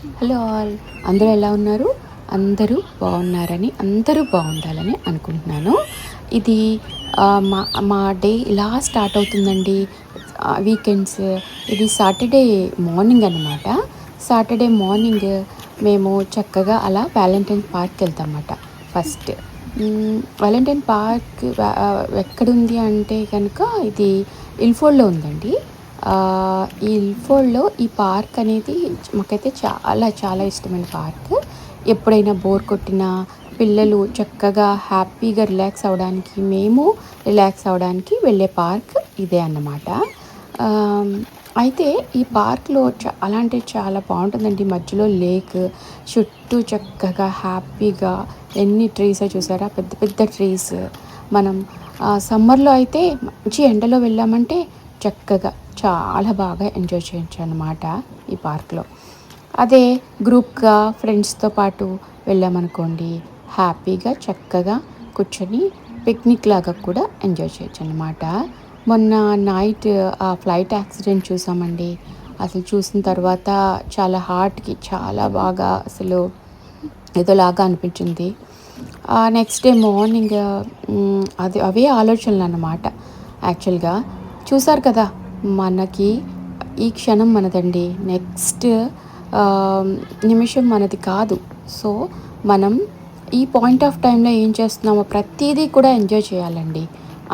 Hello all, అందరూ ఎలా ఉన్నారు? అందరూ బాగున్నారని, అందరూ బాగుండాలని అనుకుంటున్నాను. ఇది మా మా డే ఇలా స్టార్ట్ అవుతుందండి. వీకెండ్స్, ఇది సాటర్డే మార్నింగ్ అన్నమాట. సాటర్డే మార్నింగ్ మేము చక్కగా అలా వ్యాలంటైన్ పార్క్కి వెళ్తామన్నమాట. ఫస్ట్ వ్యాలంటైన్ పార్క్ ఎక్కడుంది అంటే కనుక ఇది ఇల్ఫోర్డ్లో ఉందండి. ఈ ఇల్ఫోర్డ్లో ఈ పార్క్ అనేది మాకైతే చాలా చాలా ఇష్టమైన పార్క్. ఎప్పుడైనా బోర్ కొట్టినా పిల్లలు చక్కగా హ్యాపీగా రిలాక్స్ అవ్వడానికి, మేము రిలాక్స్ అవ్వడానికి వెళ్ళే పార్క్ ఇదే అన్నమాట. ఆమ్, అయితే ఈ పార్క్లో చాలా అంటే చాలా బాగుంటుందండి. మధ్యలో లేక్, చుట్టూ చక్కగా హ్యాపీగా ఎన్ని ట్రీస్ చూసారా, పెద్ద పెద్ద ట్రీస్. మనం సమ్మర్లో అయితే మంచి ఎండలో వెళ్ళామంటే చక్కగా చాలా బాగా ఎంజాయ్ చేయొచ్చు అన్నమాట ఈ పార్క్లో. అదే గ్రూప్గా ఫ్రెండ్స్తో పాటు వెళ్ళామనుకోండి, హ్యాపీగా చక్కగా కూర్చొని పిక్నిక్ లాగా కూడా ఎంజాయ్ చేయొచ్చు అన్నమాట. మొన్న నైట్ ఆ ఫ్లైట్ యాక్సిడెంట్ చూసామండి. అసలు చూసిన తర్వాత చాలా హార్ట్కి చాలా బాగా అసలు ఏదోలాగా అనిపించింది. నెక్స్ట్ డే మార్నింగ్ అది అవే ఆలోచనలు అన్నమాట. యాక్చువల్గా చూసారు కదా, మనకి ఈ క్షణం మనదండి, నెక్స్ట్ నిమిషం మనది కాదు. సో మనం ఈ పాయింట్ ఆఫ్ టైంలో ఏం చేస్తున్నామో ప్రతిదీ కూడా ఎంజాయ్ చేయాలండి.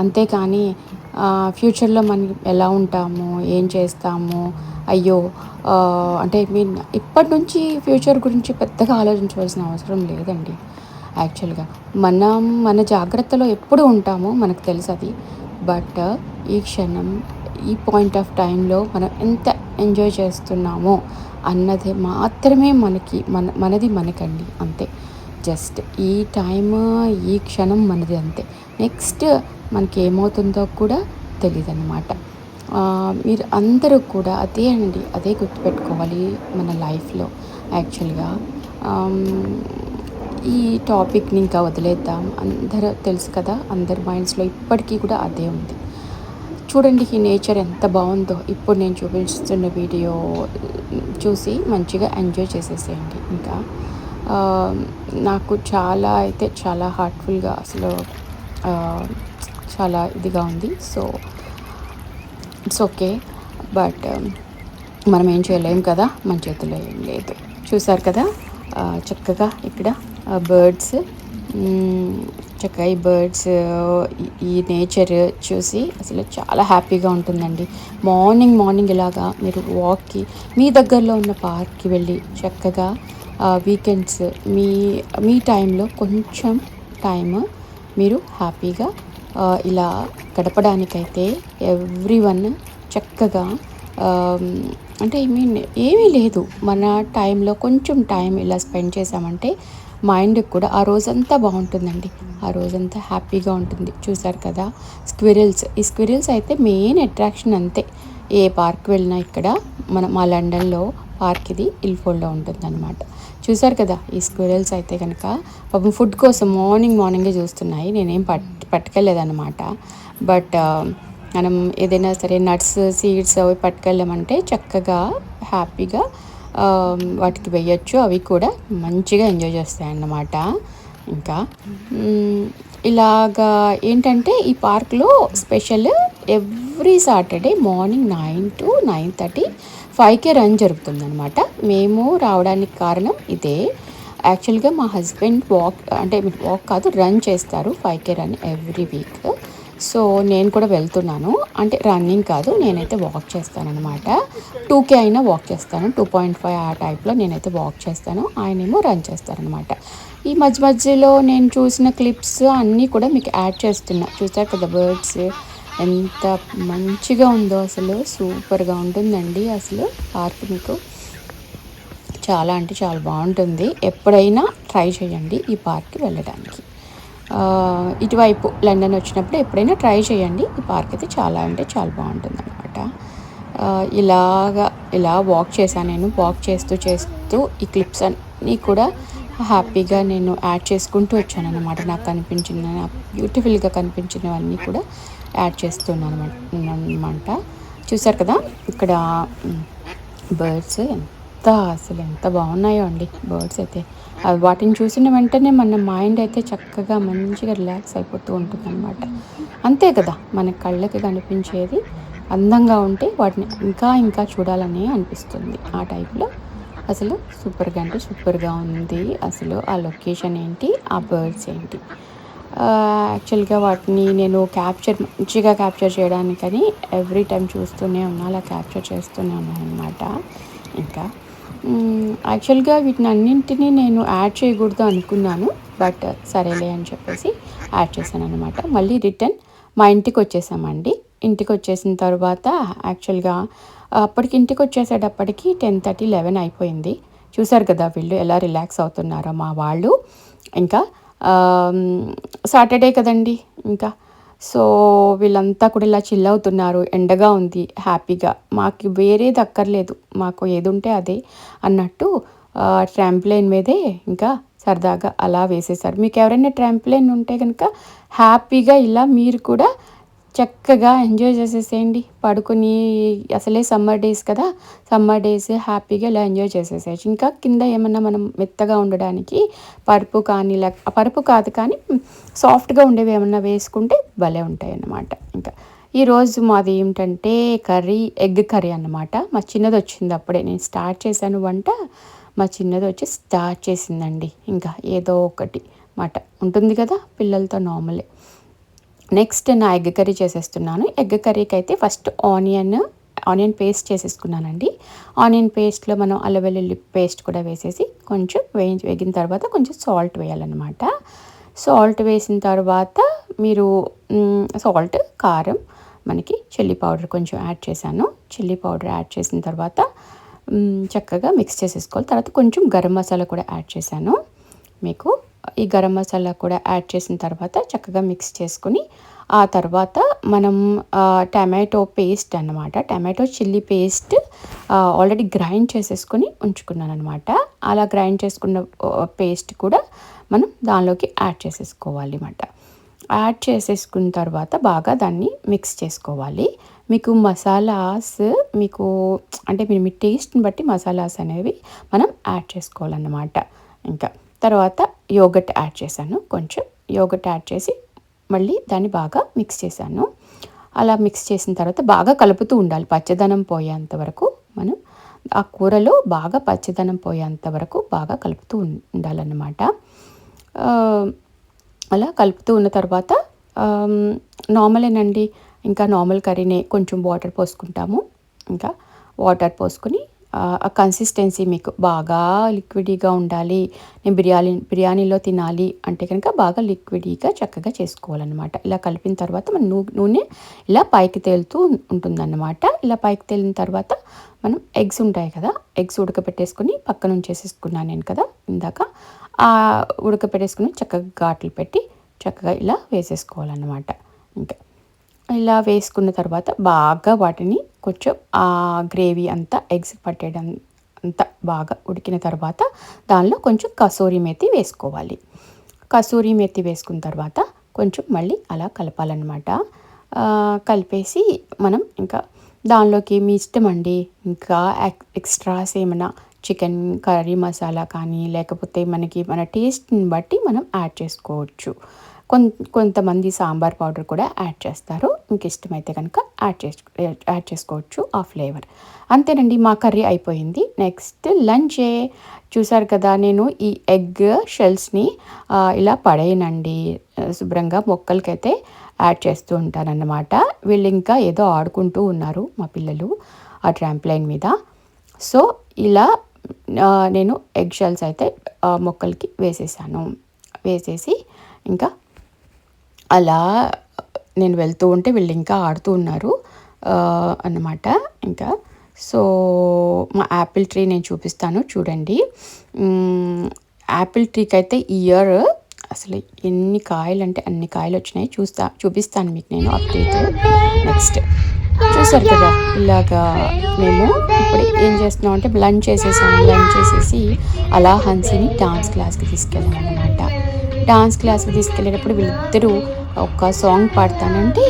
అంతేకాని ఫ్యూచర్లో మనం ఎలా ఉంటాము, ఏం చేస్తాము, అయ్యో అంటే మీన్ ఇప్పటి నుంచి ఫ్యూచర్ గురించి పెద్దగా ఆలోచించవలసిన అవసరం లేదండి. యాక్చువల్గా మనం మన జాగ్రత్తలో ఎప్పుడు ఉంటామో మనకు తెలుసు అది. బట్ ఈ క్షణం, ఈ పాయింట్ ఆఫ్ టైంలో మనం ఎంత ఎంజాయ్ చేస్తున్నామో అన్నది మాత్రమే మనది మనకండి, అంతే. జస్ట్ ఈ టైమ్, ఈ క్షణం మనది, అంతే. నెక్స్ట్ మనకి ఏమవుతుందో కూడా తెలియదు అన్నమాట. మీరు అందరూ కూడా అదే అండి, అదే గుర్తుపెట్టుకోవాలి మన లైఫ్లో. యాక్చువల్గా ఈ టాపిక్ని ఇంకా వదిలేద్దాం. అందరూ తెలుసు కదా, అందరి మైండ్స్లో ఇప్పటికీ కూడా అదే ఉంది. చూడండి ఈ నేచర్ ఎంత బాగుందో. ఇప్పుడు నేను చూపిస్తున్న వీడియో చూసి మంచిగా ఎంజాయ్ చేసేసేయండి. ఇంకా ఆ, నాకు చాలా అయితే చాలా హార్ట్ఫుల్గా అసలు ఆ, చాలా ఇదిగా ఉంది. So it's okay. బట్ మనం ఏం చేయలేం కదా, మన చేతిలో ఏం లేదు. చూసారు కదా, చక్కగా ఇక్కడ బర్డ్స్, చక్కగా ఈ బర్డ్స్, ఈ నేచర్ చూసి అసలు చాలా హ్యాపీగా ఉంటుందండి. మార్నింగ్ మార్నింగ్ ఇలాగా మీరు వాక్కి మీ దగ్గరలో ఉన్న పార్క్కి వెళ్ళి చక్కగా వీకెండ్స్ మీ మీ టైంలో కొంచెం టైమ్ మీరు హ్యాపీగా ఇలా గడపడానికైతే ఎవ్రీ వన్ చక్కగా అంటే ఏమీ లేదు, మన టైంలో కొంచెం టైం ఇలా స్పెండ్ చేసామంటే మైండ్కి కూడా ఆ రోజంతా బాగుంటుందండి. ఆ రోజంతా హ్యాపీగా ఉంటుంది. చూసారు కదా స్క్విరిల్స్, ఈ స్క్విరిల్స్ అయితే మెయిన్ అట్రాక్షన్, అంతే. ఏ పార్క్ వెళ్ళినా ఇక్కడ మా లండన్లో పార్క్ ఇది ఇల్ఫోర్డ్లో ఉంటుందన్నమాట. చూసారు కదా ఈ స్క్విరిల్స్ అయితే కనుక పాపం ఫుడ్ కోసం మార్నింగే చూస్తున్నాయి. నేనేం పట్టుకెళ్ళలేదన్నమాట. బట్ మనం ఏదైనా సరే నట్స్, సీడ్స్ అవి పట్టుకెళ్ళామంటే చక్కగా హ్యాపీగా వాటికి వేయచ్చు. అవి కూడా మంచిగా ఎంజాయ్ చేస్తాయి అన్నమాట. ఇంకా ఇలాగా ఏంటంటే ఈ పార్క్లో special every Saturday morning 9 to 9:30, 5కే రన్ జరుగుతుందనమాట. మేము రావడానికి కారణం ఇదే. యాక్చువల్గా మా హస్బెండ్ వాక్ కాదు, రన్ చేస్తారు, 5కే రన్ ఎవ్రీ వీక్. సో నేను కూడా వెళ్తున్నాను. అంటే రన్నింగ్ కాదు, నేనైతే వాక్ చేస్తానన్నమాట. 2కే అయినా వాక్ చేస్తాను, 2.5 ఆ టైప్లో నేనైతే వాక్ చేస్తాను. ఆయనేమో రన్ చేస్తారనమాట. ఈ మధ్యలో నేను చూసిన క్లిప్స్ అన్నీ కూడా మీకు యాడ్ చేస్తున్నా. చూసారు కదా బర్డ్స్ ఎంత మంచిగా ఉందో, అసలు సూపర్గా ఉంటుందండి. అసలు పార్క్ మీకు చాలా అంటే చాలా బాగుంటుంది. ఎప్పుడైనా ట్రై చేయండి ఈ పార్క్కి వెళ్ళడానికి. ఇటువైపు లండన్ వచ్చినప్పుడు ఎప్పుడైనా ట్రై చేయండి. ఈ పార్క్ అయితే చాలా అంటే చాలా బాగుంటుంది అనమాట. ఇలా వాక్ చేశాను నేను. వాక్ చేస్తూ ఈ క్లిప్స్ అన్నీ కూడా హ్యాపీగా నేను యాడ్ చేసుకుంటూ వచ్చాను అనమాట. నాకు బ్యూటిఫుల్గా కనిపించినవన్నీ కూడా యాడ్ చేస్తున్నాను అనమాట. చూసారు కదా ఇక్కడ బర్డ్స్ అసలు ఎంత బాగున్నాయో అండి బర్డ్స్ అయితే. వాటిని చూసిన వెంటనే మన మైండ్ అయితే చక్కగా మంచిగా రిలాక్స్ అయిపోతూ ఉంటుందన్నమాట. అంతే కదా మన కళ్ళకి కనిపించేది అందంగా ఉంటే వాటిని ఇంకా ఇంకా చూడాలని అనిపిస్తుంది. ఆ టైప్లో అసలు సూపర్గా అంటే సూపర్గా ఉంది. అసలు ఆ లొకేషన్ ఏంటి, ఆ బర్డ్స్ ఏంటి. యాక్చువల్గా వాటిని నేను మంచిగా క్యాప్చర్ చేయడానికని ఎవ్రీ టైం చూస్తూనే ఉన్నా, అలా క్యాప్చర్ చేస్తూనే ఉన్నాను అనమాట. ఇంకా యాక్చువల్గా వీటిని అన్నింటినీ నేను యాడ్ చేయకూడదు అనుకున్నాను, బట్ సరేలే అని చెప్పేసి యాడ్ చేశాను అనమాట. మళ్ళీ రిటర్న్ మా ఇంటికి వచ్చేసామండి. ఇంటికి వచ్చేసిన తర్వాత యాక్చువల్గా అప్పటికి ఇంటికి వచ్చేసేటప్పటికి 10:30, 11 అయిపోయింది. చూసారు కదా వీళ్ళు ఎలా రిలాక్స్ అవుతున్నారో మా వాళ్ళు. ఇంకా సాటర్డే కదండి ఇంకా. సో వీళ్ళంతా కూడా ఇలా చిల్ అవుతున్నారు. ఎండగా ఉంది, హ్యాపీగా. మాకు వేరేది అక్కర్లేదు, మాకు ఏది ఉంటే అదే అన్నట్టు ట్రాంప్లైన్ మీదే ఇంకా సరదాగా అలా వేసేసారు. మీకు ఎవరైనా ట్రాంప్లైన్ ఉంటే కనుక హ్యాపీగా ఇలా మీరు కూడా చక్కగా ఎంజాయ్ చేసేసేయండి పడుకొని. అసలే సమ్మర్ డేస్ కదా, సమ్మర్ డేస్ హ్యాపీగా ఇలా ఎంజాయ్ చేసేసేయచ్చు. ఇంకా కింద ఏమన్నా మనం మెత్తగా ఉండడానికి పరుపు కానీ పరుపు కాదు కానీ సాఫ్ట్గా ఉండేవి ఏమన్నా వేసుకుంటే భలే ఉంటాయి అన్నమాట. ఇంకా ఈరోజు మాది ఏమిటంటే ఎగ్ కర్రీ అన్నమాట. మా చిన్నది వచ్చింది అప్పుడే, నేను స్టార్ట్ చేశాను వంట, మా చిన్నది వచ్చి స్టార్ట్ చేసిందండి. ఇంకా ఏదో ఒకటి మాట ఉంటుంది కదా పిల్లలతో, నార్మలే. నెక్స్ట్ నా ఎగ్ కర్రీ చేసేస్తున్నాను. ఎగ్ కర్రీకి అయితే ఫస్ట్ ఆనియన్ పేస్ట్ చేసేసుకున్నానండి. ఆనియన్ పేస్ట్లో మనం అల్లం వెల్లుల్లి పేస్ట్ కూడా వేసేసి కొంచెం వేగిన తర్వాత కొంచెం సాల్ట్ వేయాలన్నమాట. సాల్ట్ వేసిన తర్వాత మీరు సాల్ట్, కారం, మనకి చిల్లీ పౌడర్ కొంచెం యాడ్ చేశాను. చిల్లీ పౌడర్ యాడ్ చేసిన తర్వాత చక్కగా మిక్స్ చేసేసుకోవాలి. తర్వాత కొంచెం గరం మసాలా కూడా యాడ్ చేశాను. మీకు ఈ గరం మసాలా కూడా యాడ్ చేసిన తర్వాత చక్కగా మిక్స్ చేసుకుని, ఆ తర్వాత మనం టమాటో పేస్ట్ అన్నమాట, tomato chilli paste already grind చేసేసుకొని ఉంచుకున్నాను అనమాట. అలా గ్రైండ్ చేసుకున్న పేస్ట్ కూడా మనం దానిలోకి యాడ్ చేసేసుకోవాలి అన్నమాట. యాడ్ చేసేసుకున్న తర్వాత బాగా దాన్ని మిక్స్ చేసుకోవాలి. మీకు మసాలాస్ అంటే మీ టేస్ట్ని బట్టి మసాలాస్ అనేవి మనం యాడ్ చేసుకోవాలన్నమాట. ఇంకా తర్వాత యోగర్ట్ యాడ్ చేశాను. కొంచెం యోగర్ట్ యాడ్ చేసి మళ్ళీ దాన్ని బాగా మిక్స్ చేశాను. అలా మిక్స్ చేసిన తర్వాత బాగా కలుపుతూ ఉండాలి. పచ్చదనం పోయేంత వరకు మనం ఆ కూరలో బాగా పచ్చదనం పోయేంత వరకు బాగా కలుపుతూ ఉండాలన్నమాట. అలా కలుపుతూ ఉన్న తర్వాత నార్మలేనండి, ఇంకా నార్మల్ కర్రీనే. కొంచెం వాటర్ పోసుకుంటాము. ఇంకా వాటర్ పోసుకొని ఆ కన్సిస్టెన్సీ మీకు బాగా లిక్విడీగా ఉండాలి, నేను బిర్యానీలో తినాలి అంటే కనుక బాగా లిక్విడీగా చక్కగా చేసుకోవాలన్నమాట. ఇలా కలిపిన తర్వాత మన నూనె ఇలా పైకి తేలుతూ ఉంటుందన్నమాట. ఇలా పైకి తేలిన తర్వాత మనం ఎగ్స్ ఉంటాయి కదా, ఎగ్స్ ఉడకపెట్టేసుకొని పక్కన ఉంచేసేసుకున్నాను నేను కదా ఇందాక. ఉడకపెట్టేసుకుని చక్కగా ఘాట్లు పెట్టి చక్కగా ఇలా వేసేసుకోవాలన్నమాట. ఇంకా ఇలా వేసుకున్న తర్వాత బాగా వాటిని కొంచెం ఆ గ్రేవీ అంతా ఎగ్స్ పట్టేయడం అంతా బాగా ఉడికిన తర్వాత దానిలో కొంచెం కసూరి మేతి వేసుకోవాలి. కసూరి మేతి వేసుకున్న తర్వాత కొంచెం మళ్ళీ అలా కలపాలన్నమాట. కలిపేసి మనం ఇంకా దానిలోకి మీ ఇష్టం అండి, ఇంకా ఎక్స్ట్రాస్ ఏమైనా చికెన్ కర్రీ మసాలా కానీ లేకపోతే మన టేస్ట్ని బట్టి మనం యాడ్ చేసుకోవచ్చు. కొంతమంది సాంబార్ పౌడర్ కూడా యాడ్ చేస్తారు. మీకు ఇష్టమైతే కనుక యాడ్ చేసుకోవచ్చు ఆ ఫ్లేవర్. అంతేనండి, మా కర్రీ అయిపోయింది. నెక్స్ట్ లంచే. చూసారు కదా, నేను ఈ ఎగ్ షెల్స్ని ఇలా పడేయనండి, శుభ్రంగా మొక్కలకైతే యాడ్ చేస్తూ ఉంటానన్నమాట. వీళ్ళు ఇంకా ఏదో ఆడుకుంటూ ఉన్నారు మా పిల్లలు ఆ ట్రాంప్లైన్ మీద. సో ఇలా నేను ఎగ్ షెల్స్ అయితే మొక్కలకి వేసేసి ఇంకా అలా నేను వెళ్తూ ఉంటే వీళ్ళు ఇంకా ఆడుతూ ఉన్నారు అన్నమాట. ఇంకా సో మా యాపిల్ ట్రీ నేను చూపిస్తాను చూడండి. యాపిల్ ట్రీకి అయితే ఇయర్ అసలు ఎన్ని కాయలు అంటే అన్ని కాయలు వచ్చినాయి. చూపిస్తాను మీకు నేను అప్డేట్. నెక్స్ట్ చూసారు కదా, ఇలాగా మేము ఇప్పుడు ఏం చేస్తున్నాం అంటే లంచ్ చేసేసి అలా హన్సీని డాన్స్ క్లాస్కి తీసుకెళ్ళాం అనమాట. డాన్స్ క్లాస్కి తీసుకెళ్ళేటప్పుడు వీళ్ళిద్దరూ ఒక సాంగ్ పాడతానంటే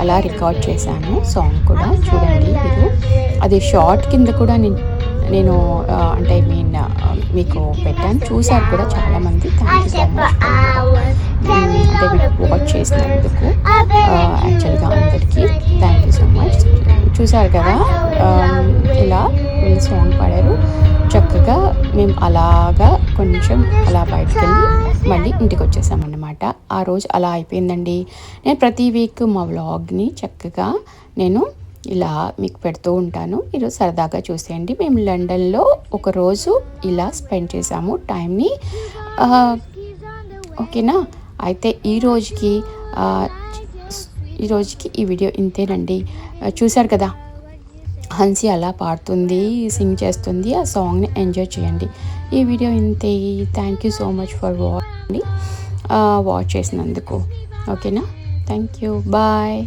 అలా రికార్డ్ చేశాను సాంగ్ కూడా. చూడండి మీరు, అది షార్ట్ కింద కూడా నేను నేను అంటే ఐ మీన్ మీకు పెట్టాను, చూసారు కూడా చాలామంది. థ్యాంక్ యూ సో మచ్ అంటే వాచ్ చేసినందుకు. యాక్చువల్గా అందరికీ థ్యాంక్ యూ సో మచ్. చూసారు కదా, ఇలా వీళ్ళు సాంగ్ పాడారు చక్కగా. మేము అలాగా కొంచెం అలా బయటకు వెళ్ళి మళ్ళీ ఇంటికి వచ్చేసామన్నమాట. ఆ రోజు అలా అయిపోయిందండి. నేను ప్రతి వీక్ మా వ్లాగ్ని చక్కగా నేను ఇలా మీకు పెడుతూ ఉంటాను, మీరు సరదాగా చూసేయండి. మేము లండన్లో ఒకరోజు ఇలా స్పెండ్ చేసాము టైంని. ఓకేనా? అయితే ఈరోజుకి ఈ వీడియో ఇంతేనండి. చూశారు కదా, హన్సీ అలా పాడుతుంది, సింగ్ చేస్తుంది, ఆ సాంగ్ని ఎంజాయ్ చేయండి. ఈ వీడియో ఇంతే. Thank you so much for watch చేసినందుకు. ఓకేనా? Thank you, bye.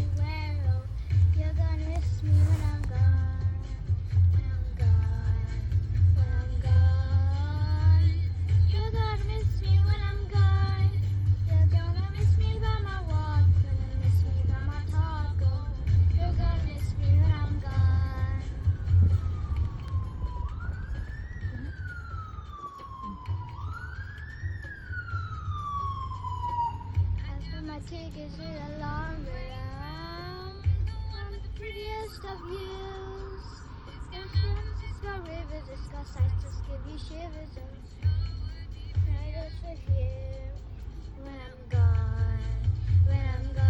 My tickets with alarm I'm the prettiest of views. It's got ships, it's got rivers, it's got sights to give you shivers. I just for here when I'm gone, when I'm gone.